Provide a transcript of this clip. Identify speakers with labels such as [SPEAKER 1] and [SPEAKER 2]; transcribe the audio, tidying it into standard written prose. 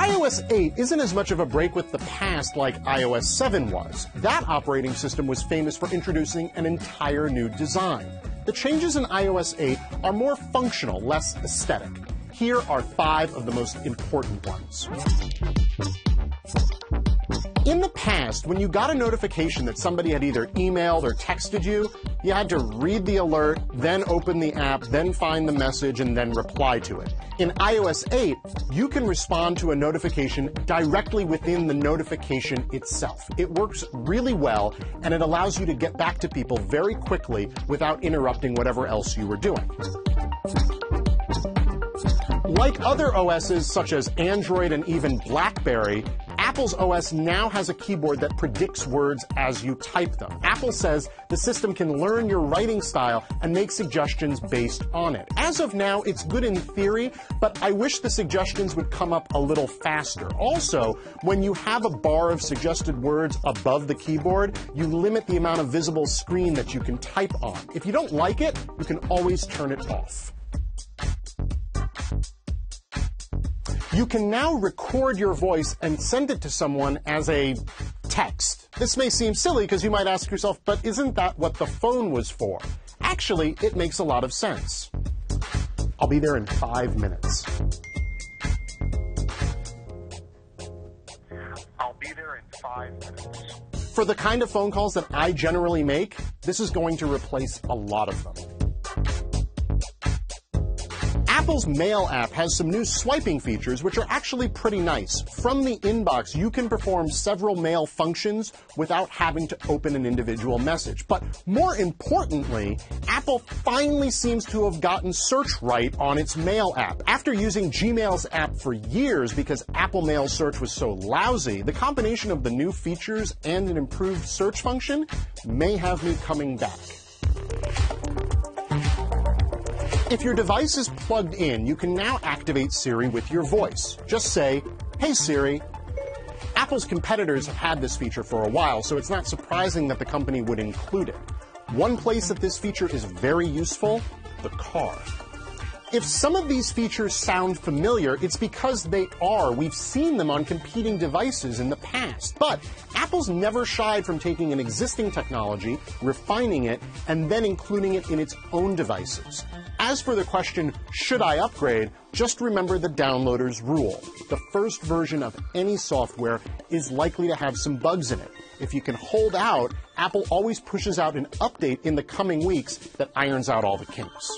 [SPEAKER 1] iOS 8 isn't as much of a break with the past like iOS 7 was. That operating system was famous for introducing an entire new design. The changes in iOS 8 are more functional, less aesthetic. Here are 5 of the most important ones. In the past, when you got a notification that somebody had either emailed or texted you, you had to read the alert, then open the app, then find the message, and then reply to it. In iOS 8, you can respond to a notification directly within the notification itself. It works really well, and it allows you to get back to people very quickly without interrupting whatever else you were doing. Like other OSs such as Android and even BlackBerry, Apple's OS now has a keyboard that predicts words as you type them. Apple says the system can learn your writing style and make suggestions based on it. As of now, it's good in theory, but I wish the suggestions would come up a little faster. Also, when you have a bar of suggested words above the keyboard, you limit the amount of visible screen that you can type on. If you don't like it, you can always turn it off. You can now record your voice and send it to someone as a text. This may seem silly because you might ask yourself, but isn't that what the phone was for? Actually, it makes a lot of sense. I'll be there in 5 minutes.
[SPEAKER 2] I'll be there in 5 minutes.
[SPEAKER 1] For the kind of phone calls that I generally make, this is going to replace a lot of them. Apple's Mail app has some new swiping features which are actually pretty nice. From the inbox, you can perform several mail functions without having to open an individual message. But more importantly, Apple finally seems to have gotten search right on its Mail app. After using Gmail's app for years because Apple Mail search was so lousy, the combination of the new features and an improved search function may have me coming back. If your device is plugged in, you can now activate Siri with your voice. Just say, "Hey Siri." Apple's competitors have had this feature for a while, so it's not surprising that the company would include it. One place that this feature is very useful, the car. If some of these features sound familiar, it's because they are. We've seen them on competing devices in the past. But Apple's never shied from taking an existing technology, refining it, and then including it in its own devices. As for the question, should I upgrade, just remember the downloader's rule. The first version of any software is likely to have some bugs in it. If you can hold out, Apple always pushes out an update in the coming weeks that irons out all the kinks.